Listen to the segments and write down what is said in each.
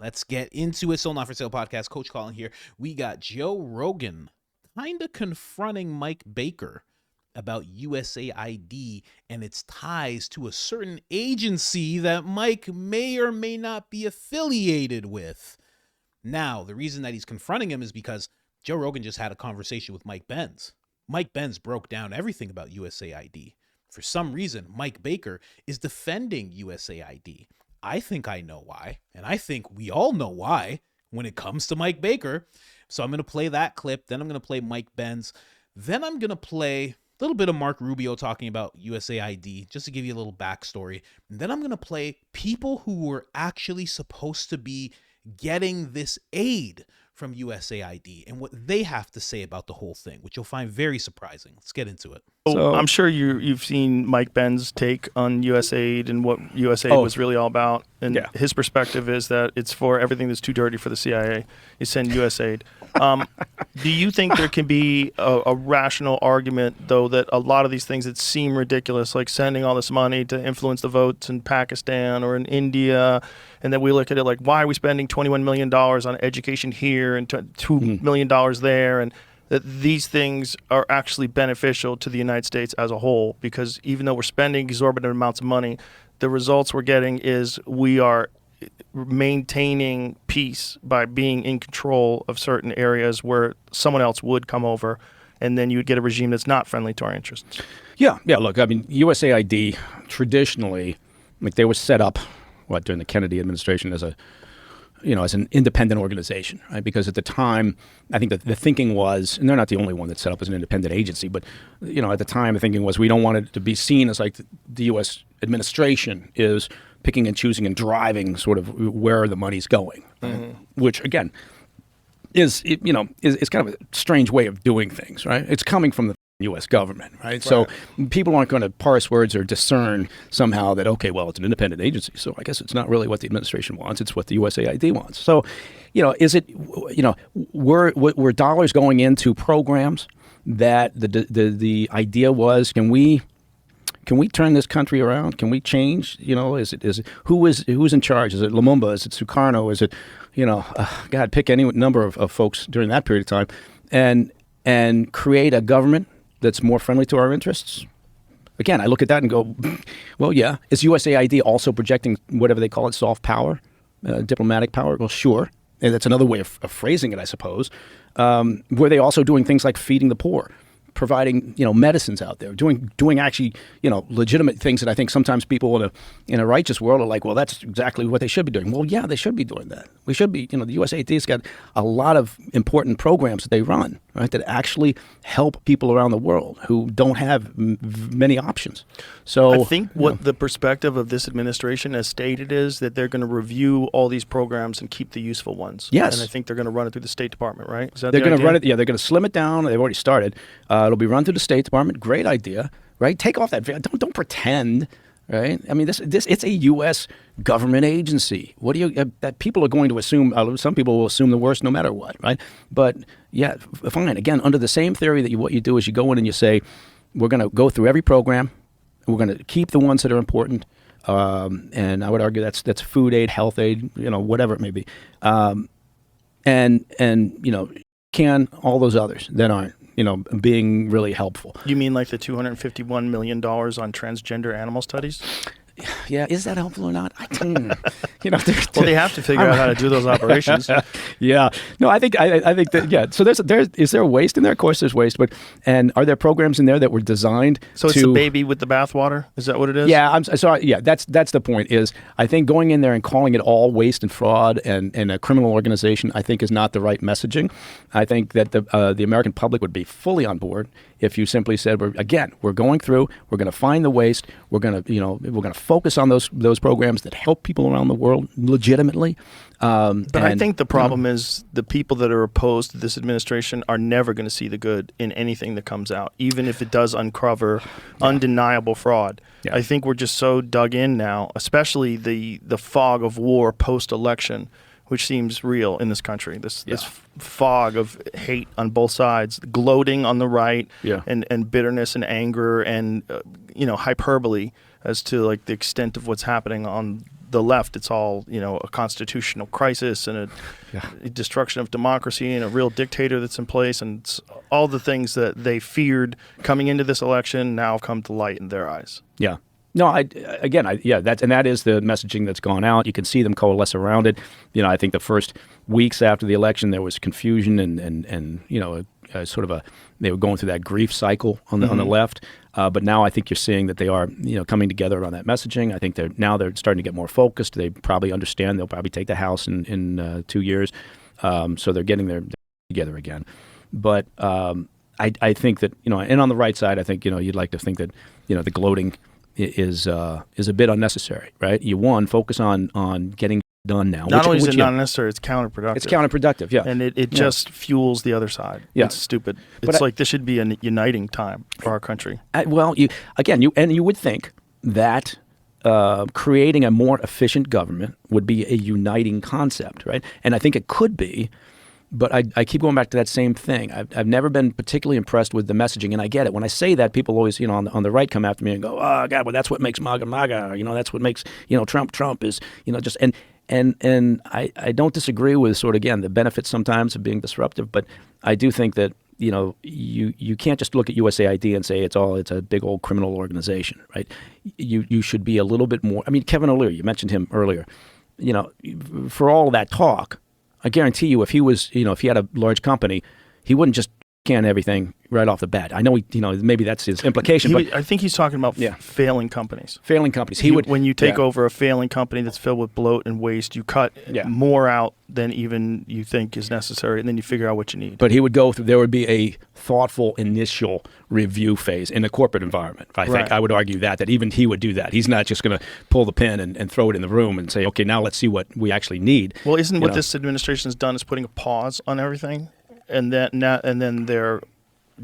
Let's get into it. Sold Not For Sale podcast. Coach Colin here. We got Joe Rogan kind of confronting Mike Baker about USAID and its ties to a certain agency that Mike may or may not be affiliated with. Now, the reason that he's confronting him is because Joe Rogan just had a conversation with Mike Benz. Mike Benz broke down everything about USAID. For some reason, Mike Baker is defending USAID. I think I know why, and I think we all know why when it comes to Mike Baker. So I'm going to play that clip, then I'm going to play Mike Benz, then I'm going to play a little bit of Mark Rubio talking about USAID, just to give you a little backstory. And then I'm going to play people who were actually supposed to be getting this aid from USAID and what they have to say about the whole thing, which you'll find very surprising. Let's get into it. So I'm sure you've seen Mike Ben's take on USAID and what USAID was really all about. And his perspective is that it's for everything that's too dirty for the CIA. You send USAID. Do you think there can be a rational argument, though, that a lot of these things that seem ridiculous, like sending all this money to influence the votes in Pakistan or in India, and then we look at it like, why are we spending $21 million on education here and $2 million there, and that these things are actually beneficial to the United States as a whole? Because even though we're spending exorbitant amounts of money, the results we're getting is we are maintaining peace by being in control of certain areas where someone else would come over, and then you would get a regime that's not friendly to our interests. Yeah. Look, I mean, USAID traditionally, like they were set up, during the Kennedy administration as an independent organization, right? Because at the time, I think that the thinking was, and they're not the only one that's set up as an independent agency, but at the time, the thinking was we don't want it to be seen as like the U.S. administration is picking and choosing and driving sort of where the money's going, which again is kind of a strange way of doing things, right? It's coming from the U.S. government, right? So people aren't going to parse words or discern somehow that, okay, well, it's an independent agency, so I guess it's not really what the administration wants, it's what the USAID wants. So, is it, were dollars going into programs that the idea was, can we turn this country around? Can we change? Is it who's in charge? Is it Lumumba? Is it Sukarno? Is it, God, pick any number of folks during that period of time and create a government that's more friendly to our interests? Again, I look at that and go, well, yeah. Is USAID also projecting whatever they call it, soft power, diplomatic power? Well, sure. And that's another way of phrasing it, I suppose. Were they also doing things like feeding the poor, providing medicines out there, doing actually legitimate things that I think sometimes people in a righteous world are like, well, that's exactly what they should be doing. Well, yeah, they should be doing that. We should be. The USAID's got a lot of important programs that they run, right, that actually help people around the world who don't have many options. So I think what the perspective of this administration has stated is that they're going to review all these programs and keep the useful ones. Yes, and I think they're going to run it through the State Department, right? Is that they're going to run it? Yeah, they're going to slim it down. They've already started. It'll be run through the State Department. Great idea, right? Take off that. Don't pretend, right? I mean, this it's a U.S. government agency. What do you? That people are going to assume. Some people will assume the worst, no matter what, right? But yeah, fine. Again, under the same theory that what you do is you go in and you say, we're going to go through every program. We're going to keep the ones that are important. And I would argue that's food aid, health aid, whatever it may be, and can all those others that aren't. Being really helpful. You mean like the $251 million on transgender animal studies? Yeah, is that helpful or not? Well, they have to figure out how to do those operations. Yeah, no, I think that So is there waste in there? Of course, there's waste, and are there programs in there that were designed? So it's the baby with the bathwater. Is that what it is? Yeah, I'm sorry. Yeah, that's the point. Is I think going in there and calling it all waste and fraud and a criminal organization, I think is not the right messaging. I think that the American public would be fully on board if you simply said, we're going through, we're going to find the waste, we're going to focus on those programs that help people around the world legitimately. But I think the problem is the people that are opposed to this administration are never going to see the good in anything that comes out, even if it does uncover undeniable fraud. Yeah. I think we're just so dug in now, especially the fog of war post-election, which seems real in this country. This fog of hate on both sides, gloating on the right, and bitterness and anger and hyperbole as to like the extent of what's happening on the left, it's all, a constitutional crisis and a destruction of democracy and a real dictator that's in place, and it's all the things that they feared coming into this election now come to light in their eyes. Yeah. No, that is the messaging that's gone out. You can see them coalesce around it. I think the first weeks after the election there was confusion and they were going through that grief cycle on the left. But now I think you're seeing that they are coming together on that messaging. I think they're starting to get more focused. They probably understand they'll probably take the House in 2 years. So they're getting their together again. But I think that and on the right side, I think you'd like to think that the gloating is a bit unnecessary, right? You focus on getting done now. Not only is it not unnecessary, it's counterproductive. It's counterproductive, yeah. And it just fuels the other side. Yeah. It's stupid. It's like this should be a uniting time for our country. You would think that creating a more efficient government would be a uniting concept, right? And I think it could be. But I keep going back to that same thing. I've never been particularly impressed with the messaging, and I get it. When I say that, people always, on the right come after me and go, "Oh God, well that's what makes MAGA MAGA." That's what makes Trump is just and I don't disagree with sort of again the benefits sometimes of being disruptive, but I do think that you can't just look at USAID and say it's a big old criminal organization, right? You should be a little bit more. I mean, Kevin O'Leary, you mentioned him earlier. For all of that talk, I guarantee you, if he had a large company, he wouldn't just can everything right off the bat. I know maybe that's his implication, but I think he's talking about failing companies. Failing companies. When you take over a failing company that's filled with bloat and waste, you cut more out than even you think is necessary, and then you figure out what you need. But he would go through. There would be a thoughtful initial review phase in a corporate environment. I think I would argue that even he would do that. He's not just going to pull the pin and throw it in the room and say, okay, now let's see what we actually need. Well, isn't what this administration has done is putting a pause on everything? And then they're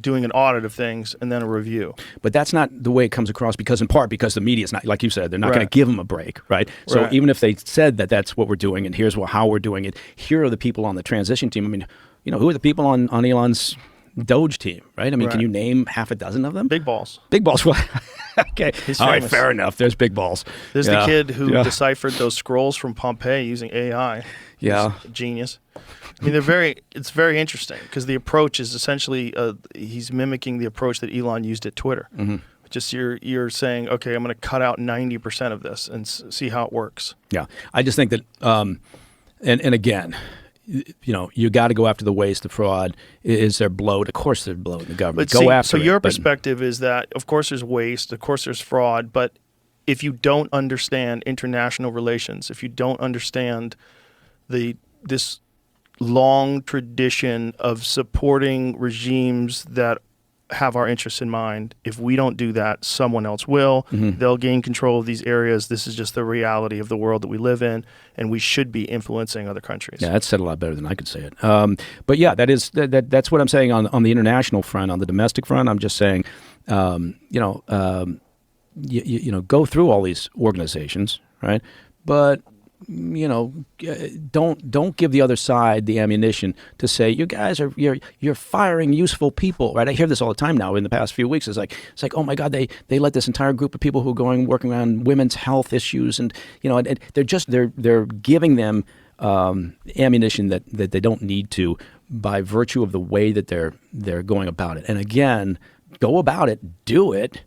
doing an audit of things and then a review. But that's not the way it comes across because the media is not, like you said, they're not going to give them a break, right? So even if they said that that's what we're doing and here's how we're doing it, here are the people on the transition team. I mean, who are the people on Elon's DOGE team, right? I mean, can you name half a dozen of them? Big balls. Big balls. Well, okay. All right, fair enough. There's big balls. There's the kid who deciphered those scrolls from Pompeii using AI. Yeah. Genius. I mean, it's very interesting because the approach is essentially he's mimicking the approach that Elon used at Twitter. Mm-hmm. Just you're saying, okay, I'm going to cut out 90% of this and see how it works. Yeah. I just think that, and again, you got to go after the waste, the fraud. Is there bloat? Of course there's bloat in the government. So your perspective is that, of course there's waste, of course there's fraud, but if you don't understand international relations, if you don't understand this long tradition of supporting regimes that have our interests in mind, if we don't do that, someone else will. Mm-hmm. They'll gain control of these areas. This is just the reality of the world that we live in, and we should be influencing other countries. Yeah, that's said a lot better than I could say it. But yeah, that's what I'm saying on the international front. On the domestic front, I'm just saying, go through all these organizations, right? But don't give the other side the ammunition to say you guys you're firing useful people, right? I hear this all the time now. In the past few weeks, it's like oh my God, they let this entire group of people who are working around women's health issues, and and they're giving them ammunition that they don't need to by virtue of the way that they're going about it. And again, go about it, do it.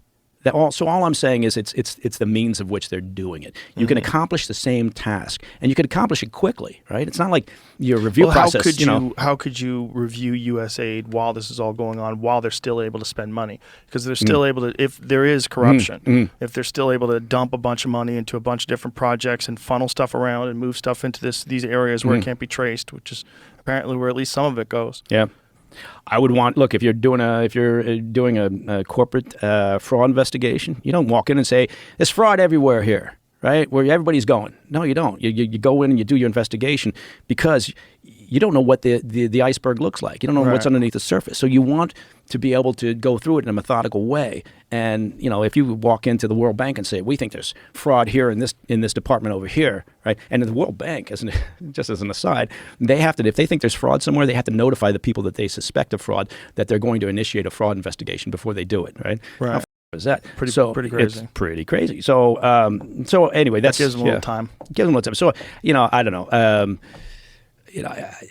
So all I'm saying is it's the means of which they're doing it. You can accomplish the same task, and you can accomplish it quickly, right? It's not like your review process. How could you review USAID while this is all going on, while they're still able to spend money? Because they're still able to, if there is corruption, if they're still able to dump a bunch of money into a bunch of different projects and funnel stuff around and move stuff into these areas where it can't be traced, which is apparently where at least some of it goes. Yeah. I would look, if you're doing a corporate fraud investigation, you don't walk in and say there's fraud everywhere here, right? Where everybody's going. No, you don't. You go in and you do your investigation because you don't know what the iceberg looks like. You don't know what's underneath the surface. So you want to be able to go through it in a methodical way. And if you walk into the World Bank and say, we think there's fraud here in this department over here, right? And the World Bank, just as an aside, they have to, if they think there's fraud somewhere, they have to notify the people that they suspect of fraud that they're going to initiate a fraud investigation before they do it, right? Right. is that? Pretty crazy. It's pretty crazy. So anyway, that gives them a little time. Gives them a little time. So I don't know.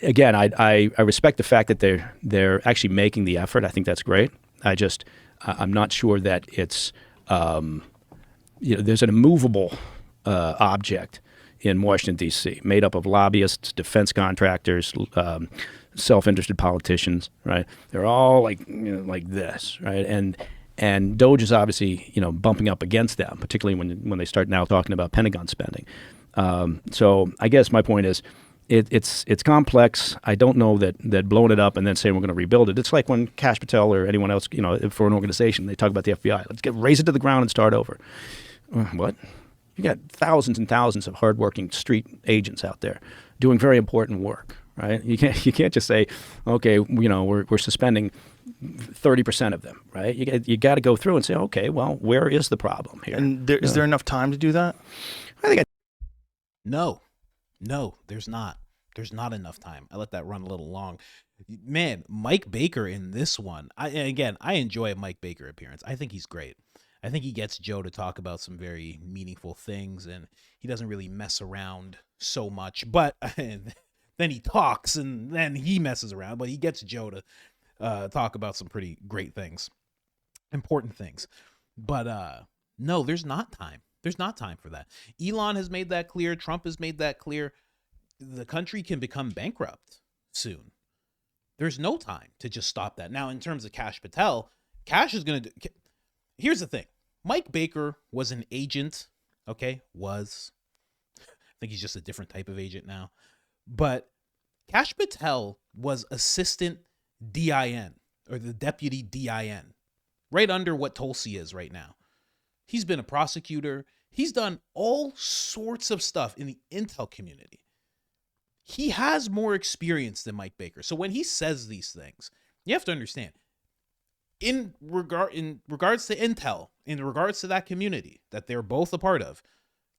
Again, I respect the fact that they're actually making the effort. I think that's great. I'm not sure that it's there's an immovable object in Washington D.C. made up of lobbyists, defense contractors, self-interested politicians. Right? They're all like this, right? And DOGE is obviously bumping up against them, particularly when they start now talking about Pentagon spending. So I guess my point is, it's complex. I don't know that blowing it up and then saying we're going to rebuild it. It's like when Kash Patel or anyone else, for an organization, they talk about the FBI. Let's raise it to the ground and start over. What? You got thousands and thousands of hardworking street agents out there doing very important work, right? You can't just say, okay, we're suspending 30% of them, right? You got to go through and say, okay, well, where is the problem here? And is there enough time to do that? I think No, there's not. There's not enough time. I let that run a little long. Man, Mike Baker in this one. I enjoy a Mike Baker appearance. I think he's great. I think he gets Joe to talk about some very meaningful things, and he doesn't really mess around so much. But then he talks, and then he messes around. But he gets Joe to talk about some pretty great things, important things. But no, there's not time. There's not time for that. Elon has made that clear. Trump has made that clear. The country can become bankrupt soon. There's no time to just stop that. Now, in terms of Kash Patel, Kash is going to do... Here's the thing. Mike Baker was an agent, okay? Was. I think he's just a different type of agent now. But Kash Patel was assistant DIN, or the deputy DIN, right under what Tulsi is right now. He's been a prosecutor. He's done all sorts of stuff in the intel community. He has more experience than Mike Baker. So when he says these things, you have to understand, in regards to intel, in regards to that community that they're both a part of,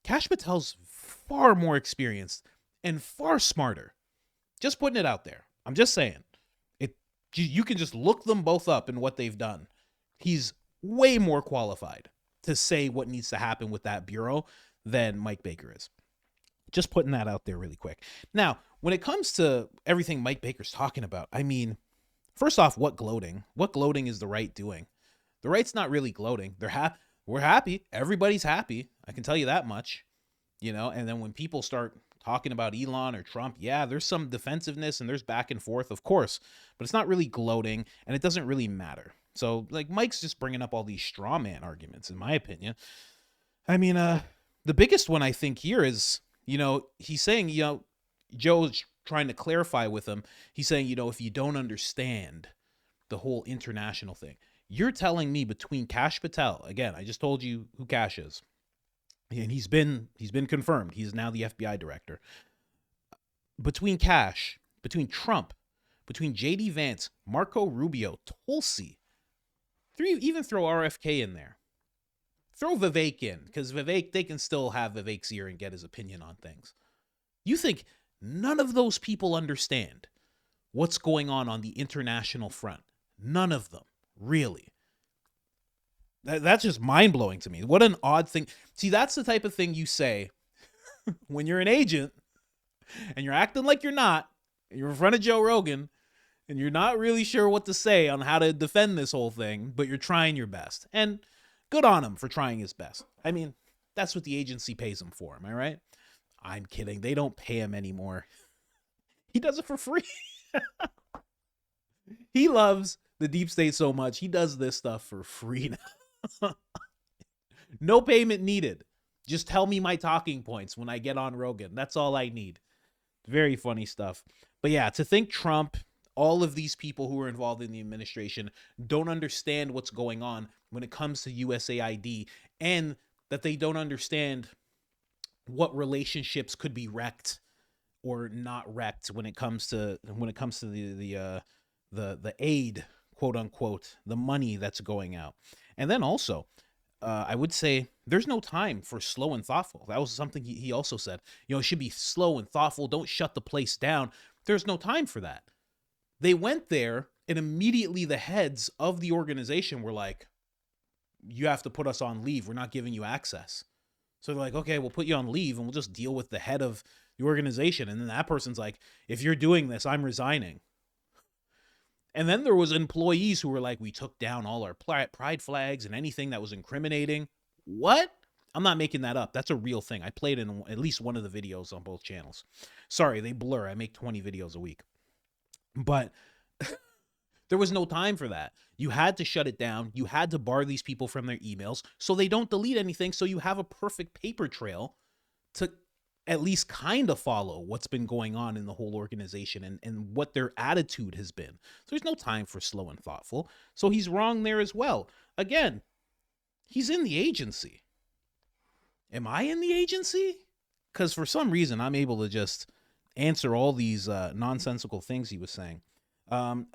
Kash Patel's far more experienced and far smarter. Just putting it out there. I'm just saying. You can just look them both up and what they've done. He's way more qualified to say what needs to happen with that bureau than Mike Baker is. Just putting that out there really quick. Now, when it comes to everything Mike Baker's talking about, I mean, first off, what gloating? What gloating is the right doing? The right's not really gloating. We're happy. Everybody's happy. I can tell you that much. And then when people start talking about Elon or Trump, yeah, there's some defensiveness and there's back and forth, of course, but it's not really gloating and it doesn't really matter. So, Mike's just bringing up all these straw man arguments, in my opinion. I mean, the biggest one I think here is, he's saying, Joe's trying to clarify with him. He's saying, if you don't understand the whole international thing, you're telling me between Kash Patel, again, I just told you who Kash is, and he's been confirmed. He's now the FBI director. Between Kash, between Trump, between J.D. Vance, Marco Rubio, Tulsi, even throw RFK in there. Throw Vivek in, because Vivek, they can still have Vivek's ear and get his opinion on things. You think none of those people understand what's going on the international front? None of them, really. That's just mind-blowing to me. What an odd thing. See, that's the type of thing you say when you're an agent and you're acting like you're not, and you're in front of Joe Rogan, and you're not really sure what to say on how to defend this whole thing, but you're trying your best. And good on him for trying his best. I mean, that's what the agency pays him for, am I right? I'm kidding. They don't pay him anymore. He does it for free. He loves the deep state so much. He does this stuff for free now. No payment needed. Just tell me my talking points when I get on Rogan. That's all I need. Very funny stuff. But yeah, to think Trump, all of these people who are involved in the administration don't understand what's going on when it comes to USAID, and that they don't understand what relationships could be wrecked or not wrecked when it comes to the aid, quote unquote, the money that's going out. And then also, I would say there's no time for slow and thoughtful. That was something he also said. It should be slow and thoughtful. Don't shut the place down. There's no time for that. They went there, and immediately the heads of the organization were like, you have to put us on leave. We're not giving you access. So they're like, okay, we'll put you on leave and we'll just deal with the head of the organization. And then that person's like, if you're doing this, I'm resigning. And then there was employees who were like, we took down all our pride flags and anything that was incriminating. What? I'm not making that up. That's a real thing. I played in at least one of the videos on both channels. Sorry, they blur. I make 20 videos a week. But there was no time for that. You had to shut it down. You had to bar these people from their emails so they don't delete anything, so you have a perfect paper trail to at least kind of follow what's been going on in the whole organization and what their attitude has been. So there's no time for slow and thoughtful. So he's wrong there as well. Again, he's in the agency. Am I in the agency? Because for some reason, I'm able to just answer all these nonsensical things he was saying.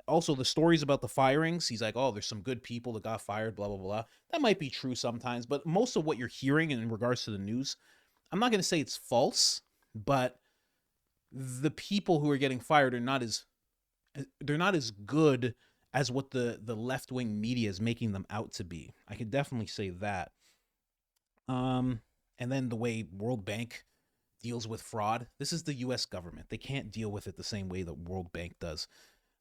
Also, the stories about the firings, he's like, oh, there's some good people that got fired, blah, blah, blah. That might be true sometimes, but most of what you're hearing in regards to the news, I'm not going to say it's false, but the people who are getting fired are not as good as what the left-wing media is making them out to be. I could definitely say that. And then the way World Bank deals with fraud, this is the U.S. government. They can't deal with it the same way that World Bank does.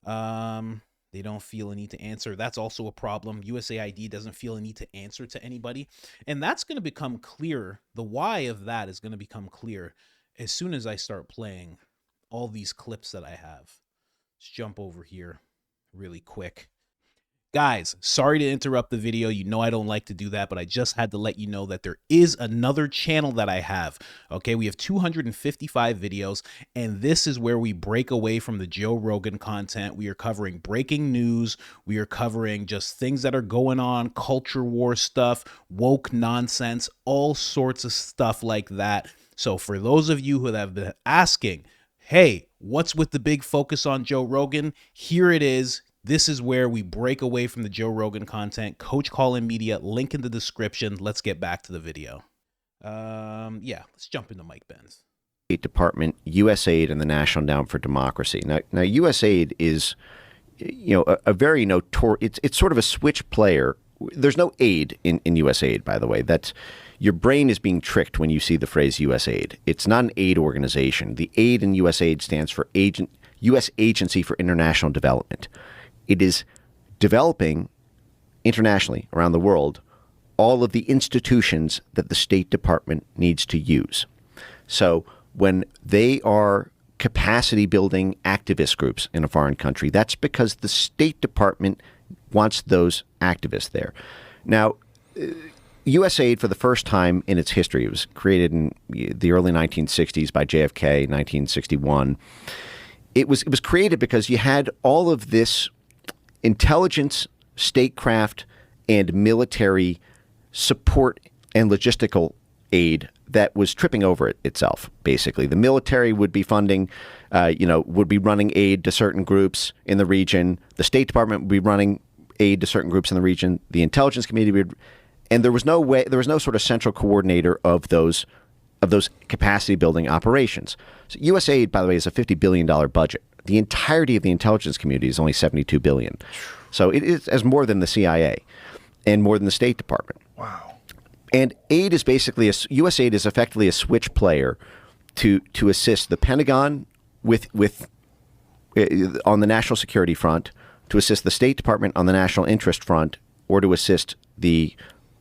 They don't feel a need to answer. That's also a problem. USAID doesn't feel a need to answer to anybody. And that's going to become clear. The why of that is going to become clear as soon as I start playing all these clips that I have. Let's jump over here really quick. Guys, sorry to interrupt the video. You know I don't like to do that, but I just had to let you know that there is another channel that I have. Okay, we have 255 videos, and this is where we break away from the Joe Rogan content. We are covering breaking news. We are covering just things that are going on, culture war stuff, woke nonsense, all sorts of stuff like that. So for those of you who have been asking, hey, what's with the big focus on Joe Rogan? Here it is. This is where we break away from the Joe Rogan content. Coach Colin Media, link in the description. Let's get back to the video. Yeah, let's jump into Mike Benz. State Department, USAID, and the National Endowment for Democracy. Now USAID is, a very notorious. It's sort of a switch player. There's no aid in USAID, by the way. That's your brain is being tricked when you see the phrase USAID. It's not an aid organization. The aid in USAID stands for U.S. Agency for International Development. It is developing internationally around the world all of the institutions that the State Department needs to use. So when they are capacity building activist groups in a foreign country, that's because the State Department wants those activists there. Now, USAID, for the first time in its history, it was created in the early 1960s by JFK, 1961. It was created because you had all of this intelligence, statecraft, and military support and logistical aid that was tripping over itself, basically. The military would be funding, would be running aid to certain groups in the region. The State Department would be running aid to certain groups in the region. The intelligence community would, and there was no sort of central coordinator of those capacity building operations. So USAID, by the way, is a $50 billion budget. The entirety of the intelligence community is only $72 billion. So it is as more than the CIA and more than the State Department. Wow. And aid is basically USAID is effectively a switch player to assist the Pentagon with on the national security front, to assist the State Department on the national interest front, or to assist the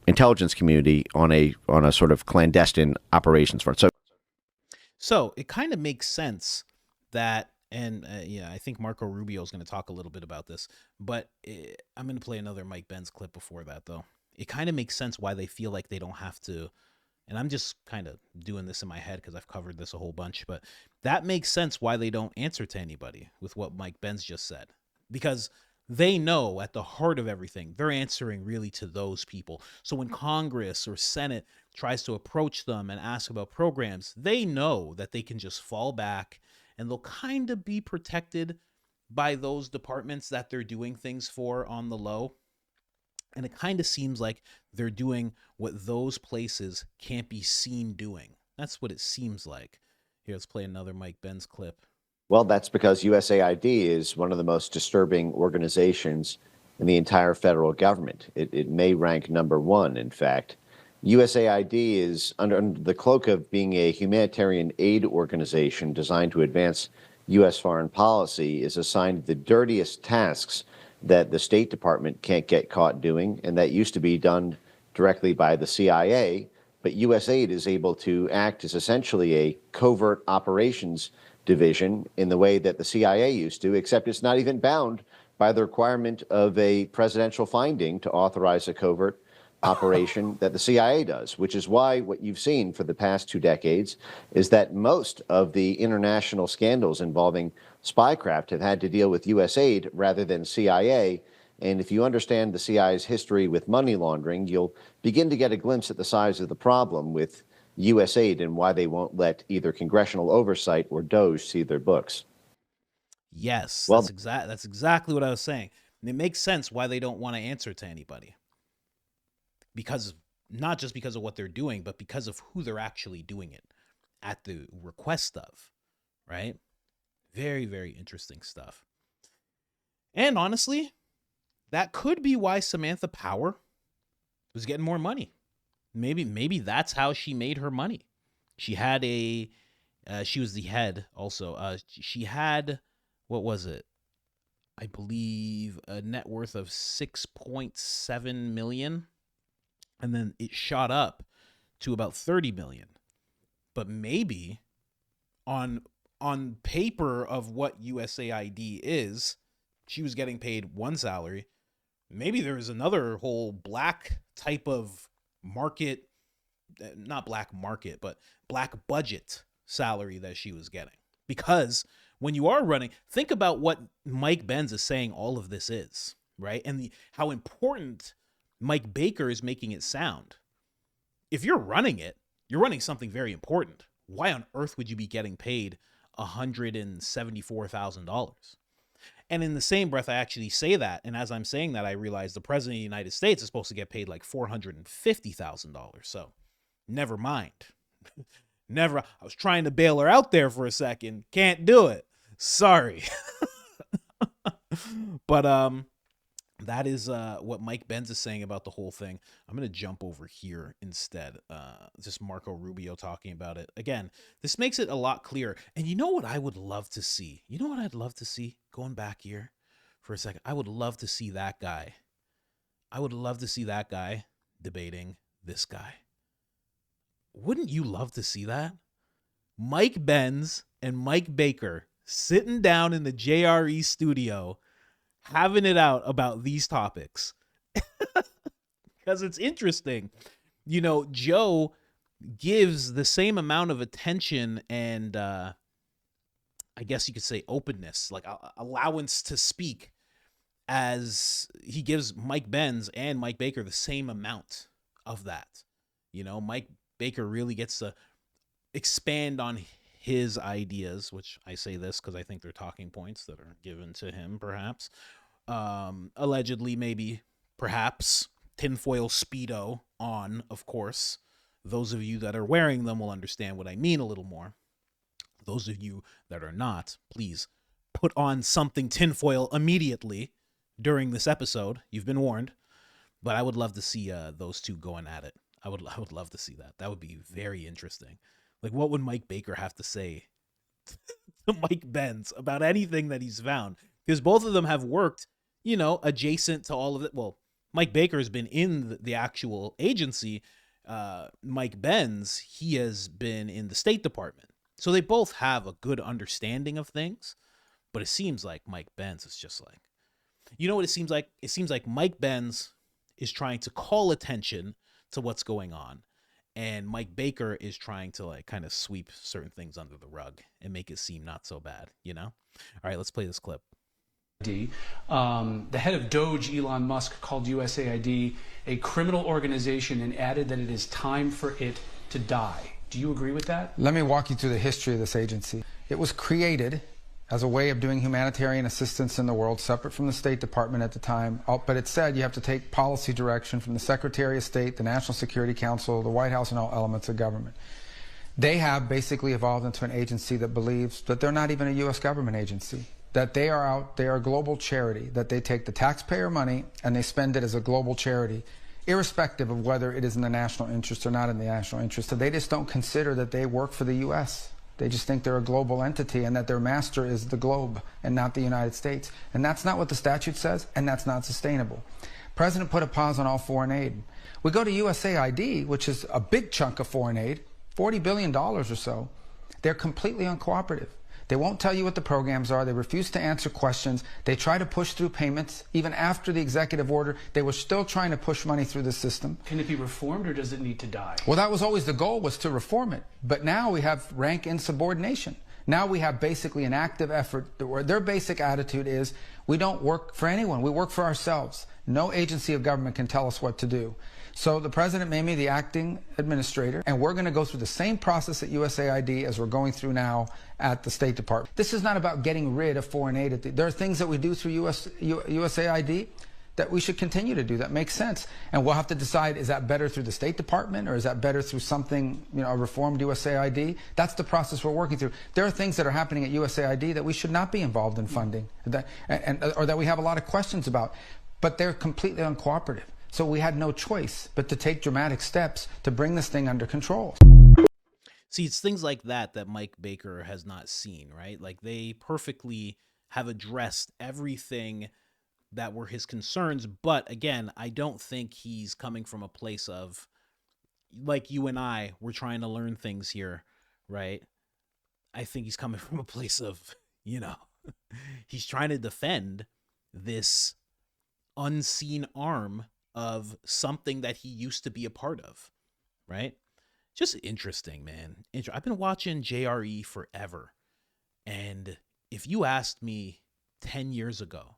intelligence community on a sort of clandestine operations front. So it kind of makes sense that, and I think Marco Rubio is going to talk a little bit about this, but I'm going to play another Mike Benz clip before that, though. It kind of makes sense why they feel like they don't have to, and I'm just kind of doing this in my head because I've covered this a whole bunch, but that makes sense why they don't answer to anybody with what Mike Benz just said, because they know at the heart of everything, they're answering really to those people. So when Congress or Senate tries to approach them and ask about programs, they know that they can just fall back and they'll kind of be protected by those departments that they're doing things for on the low. And it kind of seems like they're doing what those places can't be seen doing. That's what it seems like. Here, let's play another Mike Benz clip. Well, that's because USAID is one of the most disturbing organizations in the entire federal government. It may rank #1, in fact. USAID is under the cloak of being a humanitarian aid organization designed to advance U.S. foreign policy, is assigned the dirtiest tasks that the State Department can't get caught doing, and that used to be done directly by the CIA. But USAID is able to act as essentially a covert operations division in the way that the CIA used to, except it's not even bound by the requirement of a presidential finding to authorize a covert operation that the CIA does, which is why what you've seen for the past 2 decades is that most of the international scandals involving spycraft have had to deal with USAID rather than CIA. And if you understand the CIA's history with money laundering, you'll begin to get a glimpse at the size of the problem with USAID and why they won't let either congressional oversight or DOGE see their books. Yes, Well, that's exactly what I was saying. And it makes sense why they don't want to answer to anybody. Because not just because of what they're doing, but because of who they're actually doing it at the request of, right? Very, very interesting stuff. And honestly, that could be why Samantha Power was getting more money. Maybe that's how she made her money. She had she was the head also. She had, what was it? I believe a net worth of $6.7 million. And then it shot up to about 30 million. But maybe on paper of what USAID is, she was getting paid one salary. Maybe there was another whole black type of market, not black market, but black budget salary that she was getting. Because when you are running, think about what Mike Benz is saying all of this is, right? And how important Mike Baker is making it sound. If you're running it, you're running something very important. Why on earth would you be getting paid $174,000? And in the same breath, I actually say that. And as I'm saying that, I realize the president of the United States is supposed to get paid like $450,000. So never mind. Never. I was trying to bail her out there for a second. Can't do it. Sorry. But, that is what Mike Benz is saying about the whole thing. I'm going to jump over here instead. Just Marco Rubio talking about it. Again, this makes it a lot clearer. And you know what I would love to see? You know what I'd love to see? Going back here for a second. I would love to see that guy. I would love to see that guy debating this guy. Wouldn't you love to see that? Mike Benz and Mike Baker sitting down in the JRE studio having it out about these topics. Because it's interesting. You know, Joe gives the same amount of attention and I guess you could say openness, like allowance to speak, as he gives Mike Benz and Mike Baker the same amount of that. You know, Mike Baker really gets to expand on his ideas, which I say this because I think they're talking points that are given to him, perhaps. Allegedly, maybe, perhaps, tinfoil Speedo on, of course. Those of you that are wearing them will understand what I mean a little more. Those of you that are not, please put on something tinfoil immediately during this episode. You've been warned. But I would love to see those two going at it. I would love to see that. That would be very interesting. Like, what would Mike Baker have to say to Mike Benz about anything that he's found? Because both of them have worked, you know, adjacent to all of it. Well, Mike Baker has been in the actual agency. Mike Benz, he has been in the State Department. So they both have a good understanding of things. But it seems like Mike Benz is just like, you know what it seems like? It seems like Mike Benz is trying to call attention to what's going on. And Mike Baker is trying to like kind of sweep certain things under the rug and make it seem not so bad, you know? All right, let's play this clip. The head of DOGE, Elon Musk, called USAID a criminal organization and added that it is time for it to die. Do you agree with that? Let me walk you through the history of this agency. It was created as a way of doing humanitarian assistance in the world, separate from the State Department at the time. But it said you have to take policy direction from the Secretary of State, the National Security Council, the White House, and all elements of government. They have basically evolved into an agency that believes that they're not even a U.S. government agency. that they are a global charity, that they take the taxpayer money and they spend it as a global charity, irrespective of whether it is in the national interest or not in the national interest. So they just don't consider that they work for the U.S. They just think they're a global entity and that their master is the globe and not the United States. And that's not what the statute says, and that's not sustainable. President put a pause on all foreign aid. We go to USAID, which is a big chunk of foreign aid, $40 billion or so. They're completely uncooperative. They won't tell you what the programs are. They refuse to answer questions. They try to push through payments. Even after the executive order, they were still trying to push money through the system. Can it be reformed, or does it need to die? Well, that was always the goal, was to reform it. But now we have rank insubordination. Now we have basically an active effort where their basic attitude is, we don't work for anyone. We work for ourselves. No agency of government can tell us what to do. So the president made me the acting administrator, and we're going to go through the same process at USAID as we're going through now at the State Department. This is not about getting rid of foreign aid. There are things that we do through USAID that we should continue to do. That makes sense. And we'll have to decide, is that better through the State Department, or is that better through something, a reformed USAID? That's the process we're working through. There are things that are happening at USAID that we should not be involved in funding, or that we have a lot of questions about, but they're completely uncooperative. So we had no choice but to take dramatic steps to bring this thing under control. See, it's things like that Mike Baker has not seen, right? Like, they perfectly have addressed everything that were his concerns. But again, I don't think he's coming from a place of, like you and I, we're trying to learn things here, right? I think he's coming from a place of, he's trying to defend this unseen arm of something that he used to be a part of, right? Just interesting, man. I've been watching JRE forever. And if you asked me 10 years ago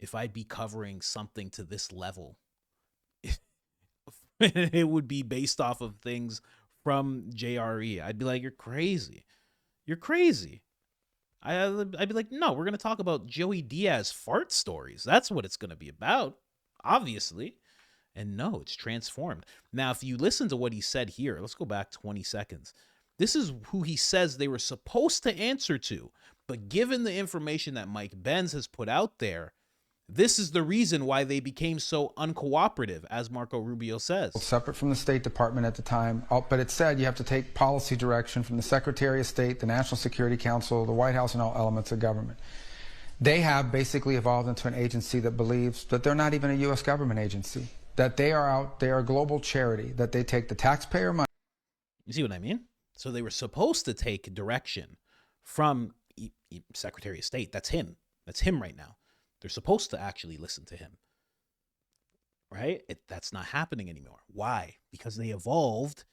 if I'd be covering something to this level, it would be based off of things from JRE. I'd be like, you're crazy. You're crazy. I'd be like, no, we're going to talk about Joey Diaz fart stories. That's what it's going to be about, obviously. And no, it's transformed. Now, if you listen to what he said here, let's go back 20 seconds. This is who he says they were supposed to answer to. But given the information that Mike Benz has put out there, this is the reason why they became so uncooperative, as Marco Rubio says. Separate from the State Department at the time, but it said you have to take policy direction from the Secretary of State, the National Security Council, the White House, and all elements of government. They have basically evolved into an agency that believes that they're not even a U.S. government agency, that they are a global charity, that they take the taxpayer money. You see what I mean? So they were supposed to take direction from Secretary of State. That's him. That's him right now. They're supposed to actually listen to him, right? That's not happening anymore. Why? Because they evolved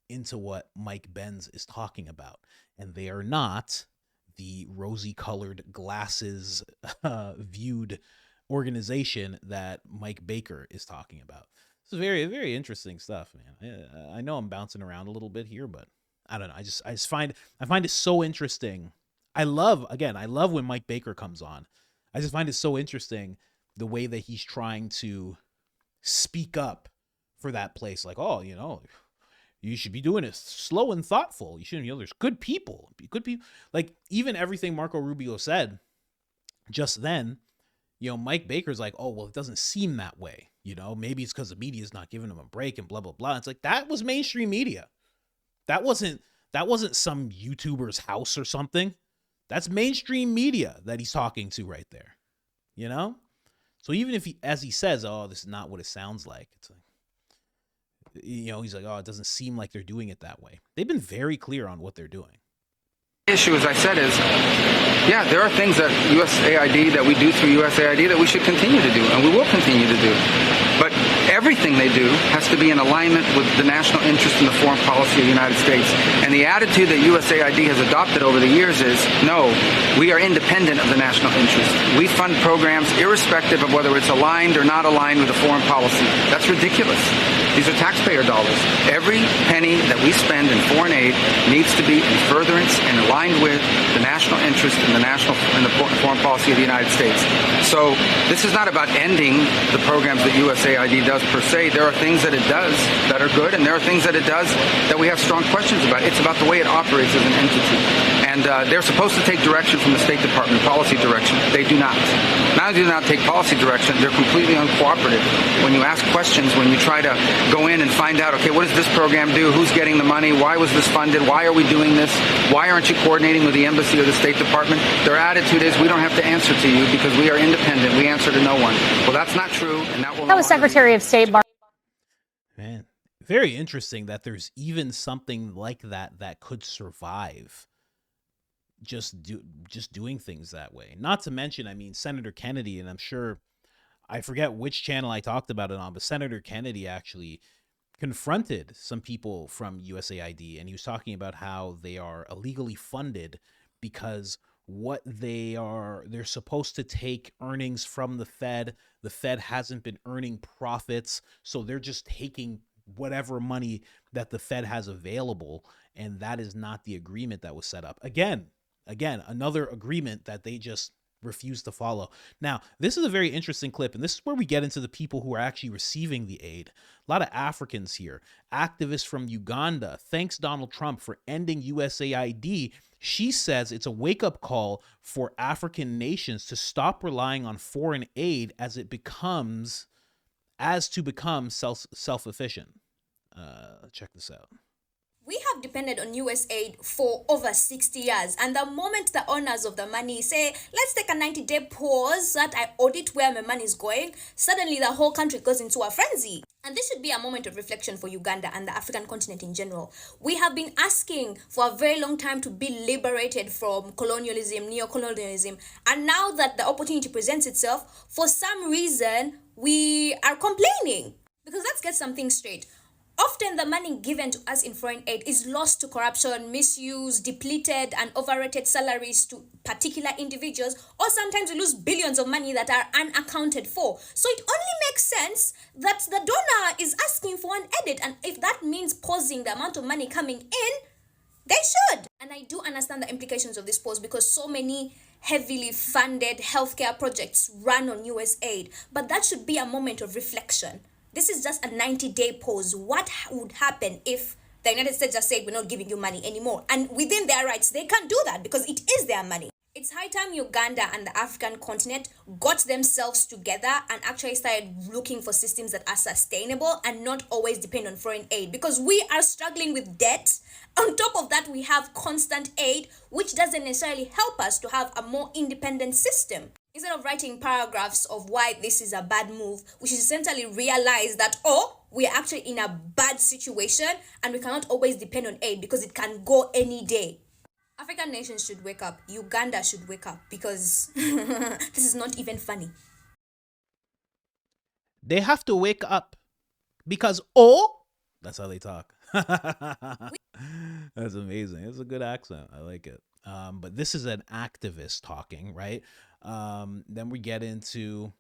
into what Mike Benz is talking about, and they are not the rosy-colored glasses viewed organization that Mike Baker is talking about. This is very, very interesting stuff, man. I know I'm bouncing around a little bit here, but I don't know. I just find it so interesting. I love when Mike Baker comes on. I just find it so interesting the way that he's trying to speak up for that place. Like, oh, you should be doing it slow and thoughtful. You shouldn't, there's good people. Like, even everything Marco Rubio said just then, Mike Baker's like, oh, well, it doesn't seem that way. Maybe it's because the media is not giving him a break and blah, blah, blah. It's like, that was mainstream media. That wasn't some YouTuber's house or something. That's mainstream media that he's talking to right there, So even if as he says, oh, this is not what it sounds like, it's like, he's like, oh, it doesn't seem like they're doing it that way. They've been very clear on what they're doing. The issue, as I said, is, there are things that USAID, that we do through USAID, that we should continue to do, and we will continue to do. But everything they do has to be in alignment with the national interest and the foreign policy of the United States. And the attitude that USAID has adopted over the years is, no, we are independent of the national interest. We fund programs irrespective of whether it's aligned or not aligned with the foreign policy. That's ridiculous. These are taxpayer dollars. Every penny that we spend in foreign aid needs to be in furtherance and aligned with the national interest and the foreign policy of the United States. So this is not about ending the programs that USAID does per se. There are things that it does that are good, and there are things that it does that we have strong questions about. It's about the way it operates as an entity. And they're supposed to take direction from the State Department, policy direction. They do not. Not only do they not take policy direction, they're completely uncooperative. When you ask questions, when you try to go in and find out, okay, what does this program do? Who's getting the money? Why was this funded? Why are we doing this? Why aren't you coordinating with the embassy or the State Department? Their attitude is, we don't have to answer to you because we are independent. We answer to no one. Well, that's not true, and that will. That was Secretary of State Man, very interesting that there's even something like that could survive. Just doing things that way. Not to mention, I mean, Senator Kennedy, and I'm sure, I forget which channel I talked about it on, but Senator Kennedy actually confronted some people from USAID, and he was talking about how they are illegally funded because they're supposed to take earnings from the Fed. The Fed hasn't been earning profits, so they're just taking whatever money that the Fed has available, and that is not the agreement that was set up. Again, another agreement that they just refuse to follow. Now, this is a very interesting clip, and this is where we get into the people who are actually receiving the aid. A lot of Africans here. Activists from Uganda thanks Donald Trump for ending USAID. She says it's a wake-up call for African nations to stop relying on foreign aid as to become self-efficient. Check this out. We have depended on USAID for over 60 years, and the moment the owners of the money say, let's take a 90-day pause that I audit where my money is going, suddenly the whole country goes into a frenzy. And this should be a moment of reflection for Uganda and the African continent in general. We have been asking for a very long time to be liberated from colonialism, neo-colonialism, and now that the opportunity presents itself, for some reason, we are complaining. Because let's get something straight. Often the money given to us in foreign aid is lost to corruption, misuse, depleted and overrated salaries to particular individuals, or sometimes we lose billions of money that are unaccounted for. So it only makes sense that the donor is asking for an edit, and if that means pausing the amount of money coming in, they should. And I do understand the implications of this pause because so many heavily funded healthcare projects run on USAID, but that should be a moment of reflection. This is just a 90-day pause. What would happen if the United States just said, we're not giving you money anymore? And within their rights, they can't do that because it is their money. It's high time Uganda and the African continent got themselves together and actually started looking for systems that are sustainable and not always depend on foreign aid, because we are struggling with debt. On top of that, we have constant aid, which doesn't necessarily help us to have a more independent system. Instead of writing paragraphs of why this is a bad move, we should essentially realize that, we are actually in a bad situation and we cannot always depend on aid because it can go any day. African nations should wake up. Uganda should wake up because this is not even funny. They have to wake up because, that's how they talk. That's amazing. It's a good accent. I like it. But this is an activist talking, right? Then we get into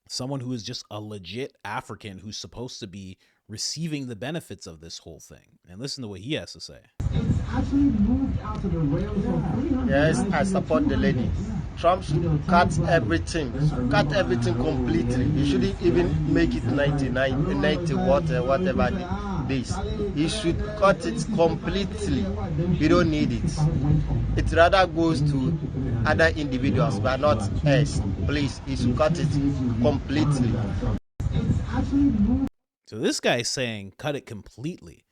someone who is just a legit African who's supposed to be receiving the benefits of this whole thing. And listen to what he has to say. Yes, I support the lady. Trump should cut everything completely. He shouldn't even make it 99, 90, whatever days. He should cut it completely. We don't need it. It rather goes to other individuals, but not us. Please, he should cut it completely. So this guy's saying cut it completely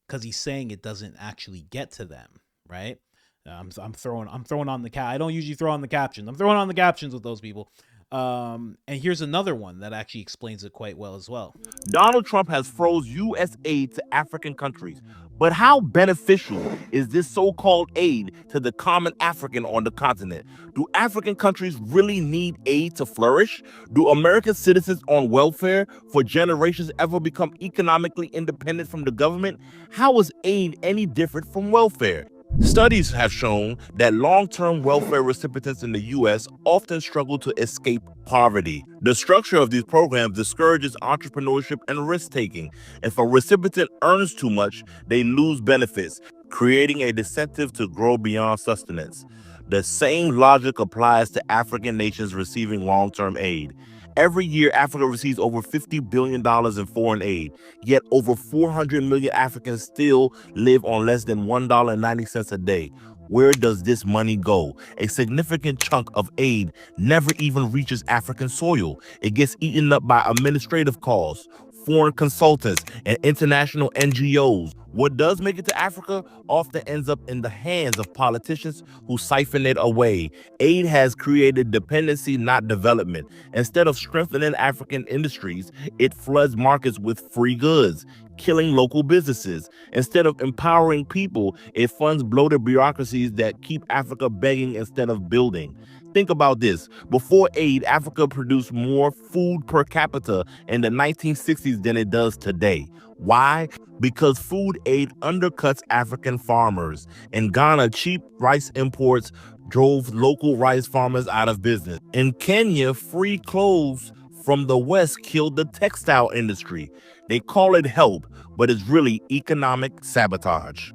because he's saying it doesn't actually get to them, right? I'm throwing on the I don't usually throw on the captions. I'm throwing on the captions with those people. And here's another one that actually explains it quite well as well. Donald Trump has froze U.S. aid to African countries. But how beneficial is this so-called aid to the common African on the continent? Do African countries really need aid to flourish? Do American citizens on welfare for generations ever become economically independent from the government? How is aid any different from welfare? Studies have shown that long-term welfare recipients in the U.S. often struggle to escape poverty. The structure of these programs discourages entrepreneurship and risk-taking. If a recipient earns too much, they lose benefits, creating a disincentive to grow beyond sustenance. The same logic applies to African nations receiving long-term aid. Every year, Africa receives over $50 billion in foreign aid, yet over 400 million Africans still live on less than $1.90 a day. Where does this money go? A significant chunk of aid never even reaches African soil. It gets eaten up by administrative costs, foreign consultants, and international NGOs. What does make it to Africa often ends up in the hands of politicians who siphon it away. Aid has created dependency, not development. Instead of strengthening African industries, it floods markets with free goods, killing local businesses. Instead of empowering people, it funds bloated bureaucracies that keep Africa begging instead of building. Think about this. Before aid, Africa produced more food per capita in the 1960s than it does today. Why? Because food aid undercuts African farmers. In Ghana, cheap rice imports drove local rice farmers out of business. In Kenya, free clothes from the West killed the textile industry. They call it help, but it's really economic sabotage.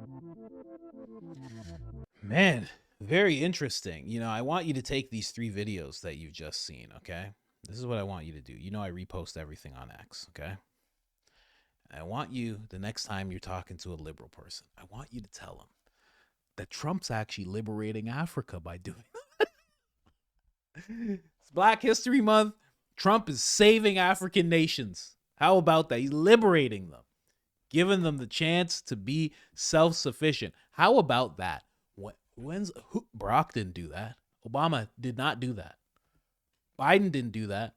Man, very interesting. You know, I want you to take these 3 videos that you've just seen, okay? This is what I want you to do. You know, I repost everything on X, okay? I want you, the next time you're talking to a liberal person, I want you to tell them that Trump's actually liberating Africa by doing that. It's Black History Month. Trump is saving African nations. How about that? He's liberating them, giving them the chance to be self-sufficient. How about that? Barack didn't do that. Obama did not do that. Biden didn't do that.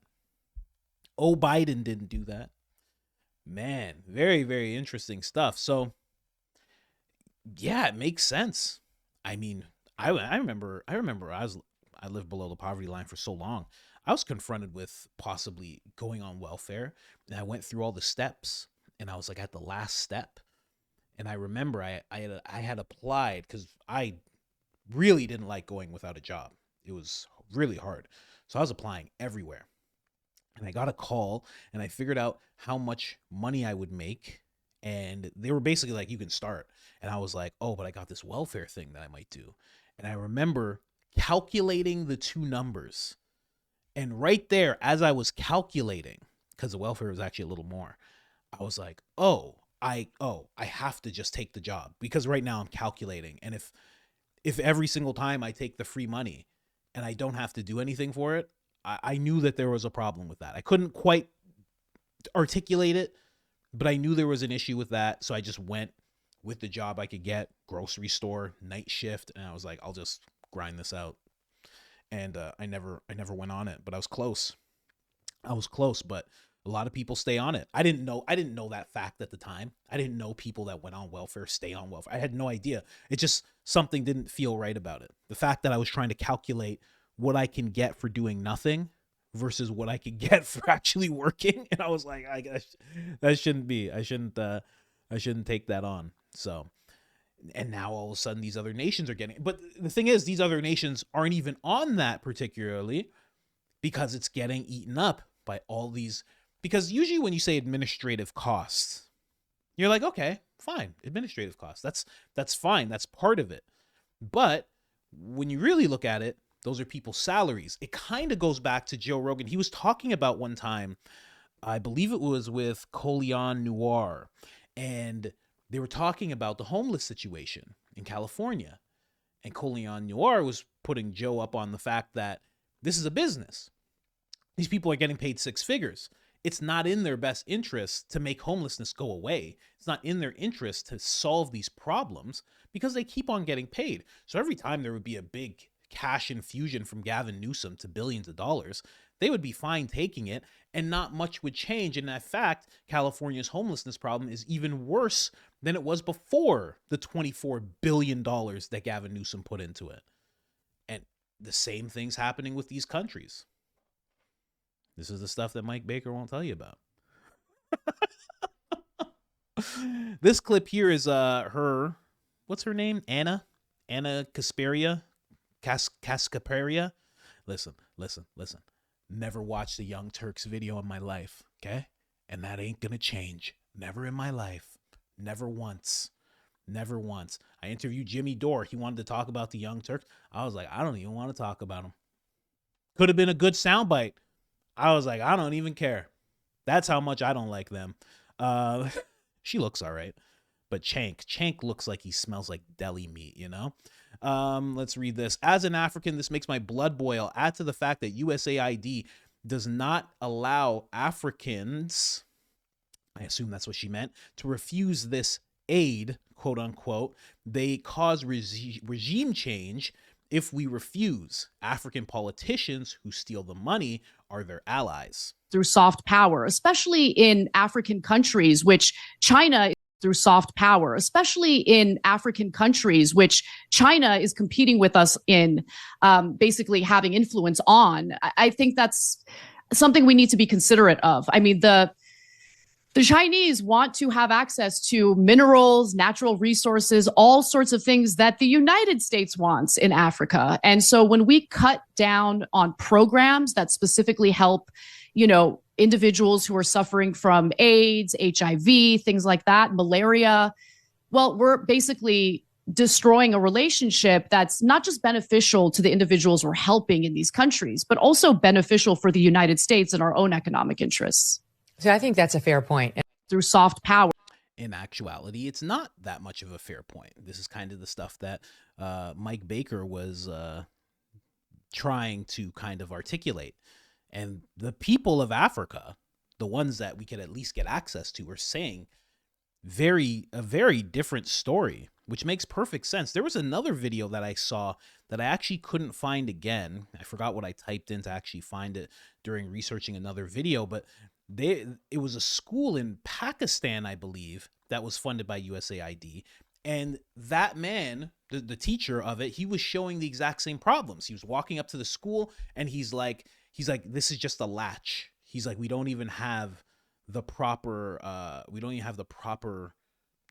Biden didn't do that. Man, very, very interesting stuff. So, yeah, it makes sense. I mean, I remember I lived below the poverty line for so long. I was confronted with possibly going on welfare, and I went through all the steps, and I was like at the last step. And I remember I had applied because I really didn't like going without a job. It was really hard. So I was applying everywhere. And I got a call, and I figured out how much money I would make. And they were basically like, you can start. And I was like, oh, but I got this welfare thing that I might do. And I remember calculating the 2 numbers. And right there, as I was calculating, because the welfare was actually a little more, I was like, I have to just take the job, because right now I'm calculating. And if every single time I take the free money and I don't have to do anything for it, I knew that there was a problem with that. I couldn't quite articulate it, but I knew there was an issue with that. So I just went with the job I could get, grocery store, night shift. And I was like, I'll just grind this out. And I never went on it, but I was close. But a lot of people stay on it. I didn't know that fact at the time. I didn't know people that went on welfare stay on welfare. I had no idea. It just, something didn't feel right about it. The fact that I was trying to calculate what I can get for doing nothing versus what I could get for actually working, and I was like, that shouldn't be. I shouldn't take that on. So, and now all of a sudden these other nations are getting. But the thing is, these other nations aren't even on that particularly, because it's getting eaten up by all these. Because usually when you say administrative costs, you're like, okay, fine, administrative costs. That's fine. That's part of it. But when you really look at it, those are people's salaries. It kind of goes back to Joe Rogan. He was talking about one time, I believe it was with Colin Noir, and they were talking about the homeless situation in California. And Colin Noir was putting Joe up on the fact that this is a business. These people are getting paid 6 figures. It's not in their best interest to make homelessness go away. It's not in their interest to solve these problems, because they keep on getting paid. So every time there would be a big cash infusion from Gavin Newsom to billions of dollars, they would be fine taking it, and not much would change. And in fact, California's homelessness problem is even worse than it was before the $24 billion that Gavin Newsom put into it. And the same thing's happening with these countries. This is the stuff that Mike Baker won't tell you about. This clip here is what's her name? Anna Cascaperia. Listen. Never watched a Young Turks video in my life, okay? And that ain't gonna change. Never in my life. Never once. I interviewed Jimmy Dore. He wanted to talk about the Young Turks. I was like, I don't even want to talk about them. Could have been a good soundbite. I was like, I don't even care. That's how much I don't like them. She looks all right. But Chank looks like he smells like deli meat, you know? Let's read this. As an African, this makes my blood boil. Add to the fact that USAID does not allow Africans, I assume that's what she meant, to refuse this aid, quote unquote. They cause regime change if we refuse. African politicians who steal the money are their allies. Through soft power, especially in African countries, which China through soft power, especially in African countries, which China is competing with us in, basically having influence on. I think that's something we need to be considerate of. I mean, the Chinese want to have access to minerals, natural resources, all sorts of things that the United States wants in Africa. And so when we cut down on programs that specifically help, individuals who are suffering from AIDS, HIV, things like that, malaria, well, we're basically destroying a relationship that's not just beneficial to the individuals we're helping in these countries, but also beneficial for the United States and our own economic interests. So I think that's a fair point. Through soft power. In actuality, it's not that much of a fair point. This is kind of the stuff that Mike Baker was trying to kind of articulate. And the people of Africa, the ones that we could at least get access to, are saying a very different story, which makes perfect sense. There was another video that I saw that I actually couldn't find again. I forgot what I typed in to actually find it during researching another video, but it was a school in Pakistan, I believe, that was funded by USAID. And that man, the teacher of it, he was showing the exact same problems. He was walking up to the school and he's like, this is just a latch. He's like, we don't even have the proper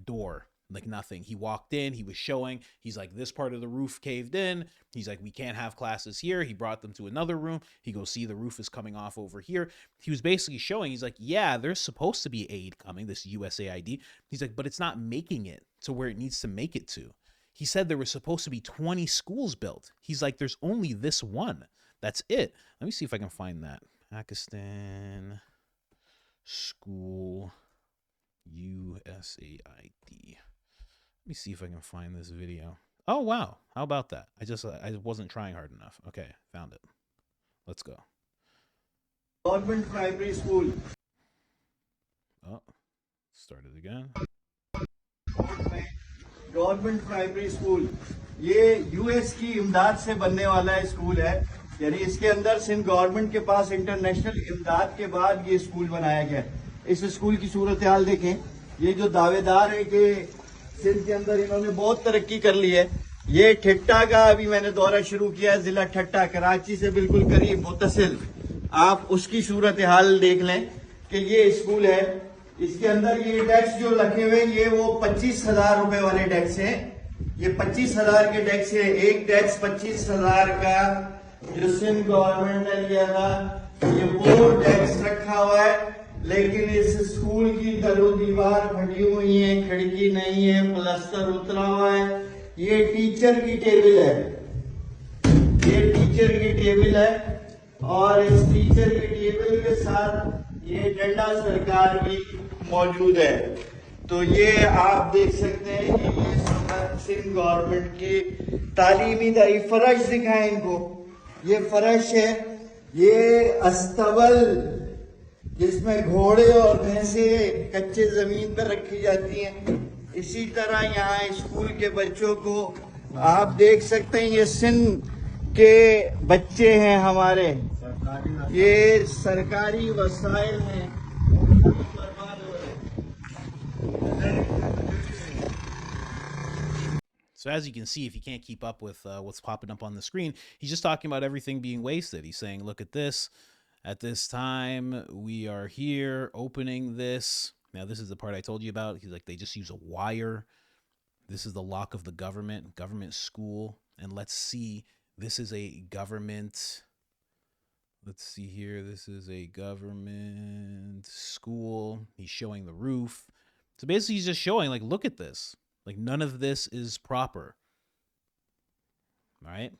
door, like nothing. He walked in, he was showing, he's like, this part of the roof caved in. He's like, we can't have classes here. He brought them to another room. He goes, see, the roof is coming off over here. He was basically showing, he's like, yeah, there's supposed to be aid coming, this USAID. He's like, but it's not making it to where it needs to make it to. He said there was supposed to be 20 schools built. He's like, there's only this one. That's it. Let me see if I can find that. Pakistan school USAID. Let me see if I can find this video. Oh, wow. How about that? I wasn't trying hard enough. Okay, found it. Let's go. Government primary school. Oh, started again. Government primary school ये US की इमदाद से बनने वाला school है, यानी इसके अंदर सिंध गवर्नमेंट के पास इंटरनेशनल इमदाद के बाद ये स्कूल बनाया गया। इस स्कूल की सूरत हाल देखें। ये जो दावेदार है कि सिंध के अंदर इन्होंने बहुत तरक्की कर ली है, ये ठट्टा का अभी मैंने दौरा शुरू किया है, जिला ठट्टा कराची से बिल्कुल करीब मुतसिल। आप उसकी सूरत हाल देख लें कि ये स्कूल है। इसके अंदर ये डेस्क जो रखे हुए ये वो 25,000 रुपए वाले डेस्क हैं। ये 25,000 के डेस्क है। एक डेस्क 25,000 का जो सिंध गवर्नमेंट ने लिया था, ये वो डेस्क रखा हुआ है। लेकिन इस स्कूल की दरो दीवार फटी हुई है, खिड़की नहीं है, प्लास्टर उतरा हुआ है। ये टीचर की टेबल है, ये टीचर की टेबल है और इस टीचर की टेबल के साथ ये डंडा सरकार भी मौजूद है। तो ये आप देख सकते हैं कि ये सिंध गवर्नमेंट की तालीमी दाई फर्श दिखाएं इनको। ये फर्श है, ये अस्तबल जिसमें घोड़े और भैंसे कच्चे जमीन पर रखी जाती हैं। इसी तरह यहाँ स्कूल के बच्चों को आप देख सकते हैं, ये सिंध के बच्चे हैं हमारे, ये सरकारी वसाइल हैं। So as you can see, if you can't keep up with what's popping up on the screen, he's just talking about everything being wasted. He's saying, look at this. At this time, we are here opening this. Now, this is the part I told you about. He's like, they just use a wire. This is the lock of the government school. And let's see, this is a government. Let's see here. This is a government school. He's showing the roof. So basically, he's just showing, like, look at this. Like, none of this is proper. All right?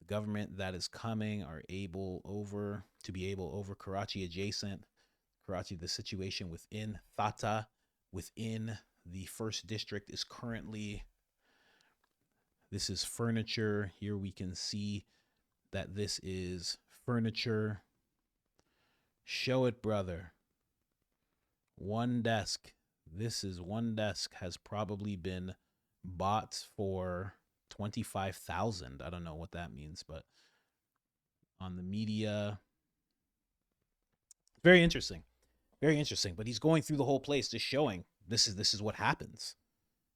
The government that is coming are able over Karachi adjacent. Karachi, the situation within Thata, within the first district is currently, This is furniture. Here we can see that this is furniture. Show it, brother. One desk. This is one desk has probably been bought for $25,000. I don't know what that means, but on the media, very interesting. Very interesting. But he's going through the whole place, just showing this is what happens.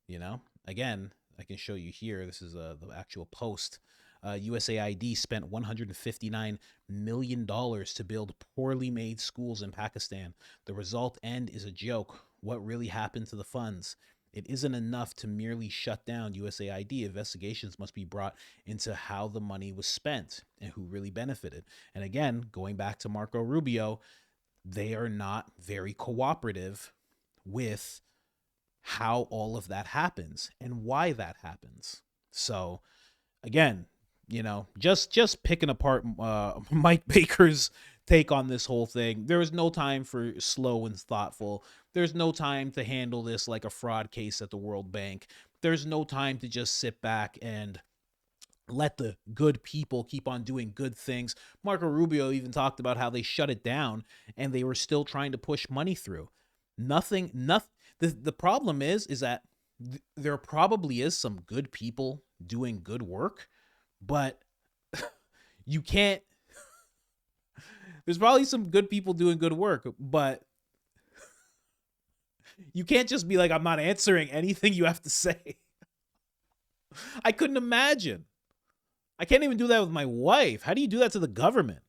You know, again, I can show you here. This is the actual post. USAID spent $159 million to build poorly made schools in Pakistan. The result end is a joke. What really happened to the funds? It isn't enough to merely shut down USAID. Investigations must be brought into how the money was spent and who really benefited. And again, going back to Marco Rubio, they are not very cooperative with how all of that happens and why that happens. So again, you know, just picking apart Mike Baker's take on this whole thing. There was no time for slow and thoughtful. There's no time to handle this like a fraud case at the World Bank. There's no time to just sit back and let the good people keep on doing good things. Marco Rubio even talked about how they shut it down and they were still trying to push money through. Nothing. The problem is that there probably is some good people doing good work, but you can't. There's probably some good people doing good work, but you can't just be like, I'm not answering anything you have to say. I couldn't imagine. I can't even do that with my wife. How do you do that to the government?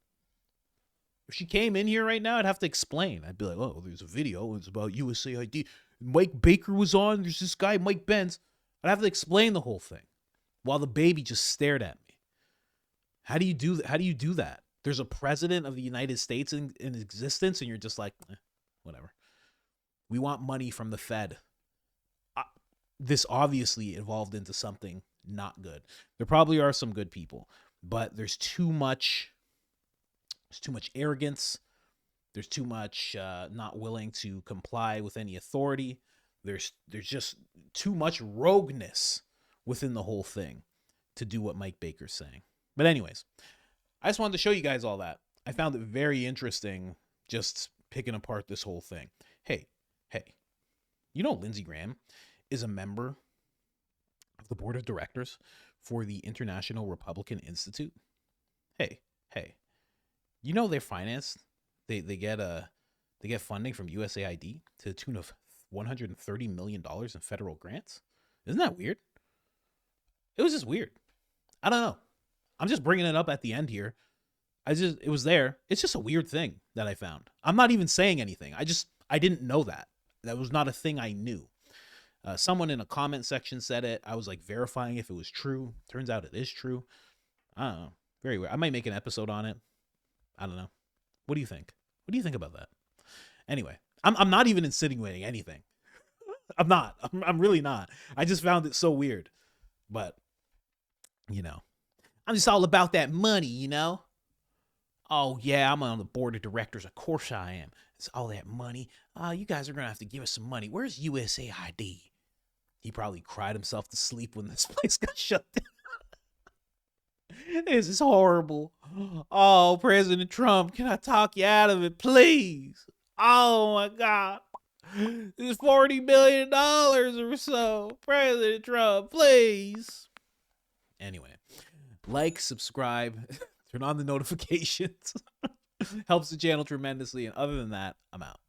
If she came in here right now, I'd have to explain. I'd be like, oh, there's a video. It's about USAID. Mike Baker was on. There's this guy, Mike Benz. I'd have to explain the whole thing while the baby just stared at me. How do you do that? There's a president of the United States in existence, and you're just like, whatever. We want money from the Fed. This obviously evolved into something not good. There probably are some good people, but there's too much arrogance. There's too much not willing to comply with any authority. There's just too much rogueness within the whole thing to do what Mike Baker's saying. But anyways, I just wanted to show you guys all that. I found it very interesting just picking apart this whole thing. Hey, you know Lindsey Graham is a member of the board of directors for the International Republican Institute? Hey, you know they're financed. They get funding from USAID to the tune of $130 million in federal grants. Isn't that weird? It was just weird. I don't know. I'm just bringing it up at the end here. It was there. It's just a weird thing that I found. I'm not even saying anything. I didn't know that. That was not a thing I knew. Someone in a comment section said it. I was like verifying if it was true. Turns out it is true. I don't know. Very weird. I might make an episode on it. I don't know. What do you think? What do you think about that? Anyway, I'm not even insinuating anything. I'm not. I'm really not. I just found it so weird. But, you know, I'm just all about that money, you know? Oh, yeah, I'm on the board of directors. Of course I am. It's all that money. You guys are going to have to give us some money. Where's USAID? He probably cried himself to sleep when this place got shut down. This is horrible. Oh, President Trump, can I talk you out of it, please? Oh, my God. It's $40 billion or so. President Trump, please. Anyway, like, subscribe, turn on the notifications. Helps the channel tremendously. And other than that, I'm out.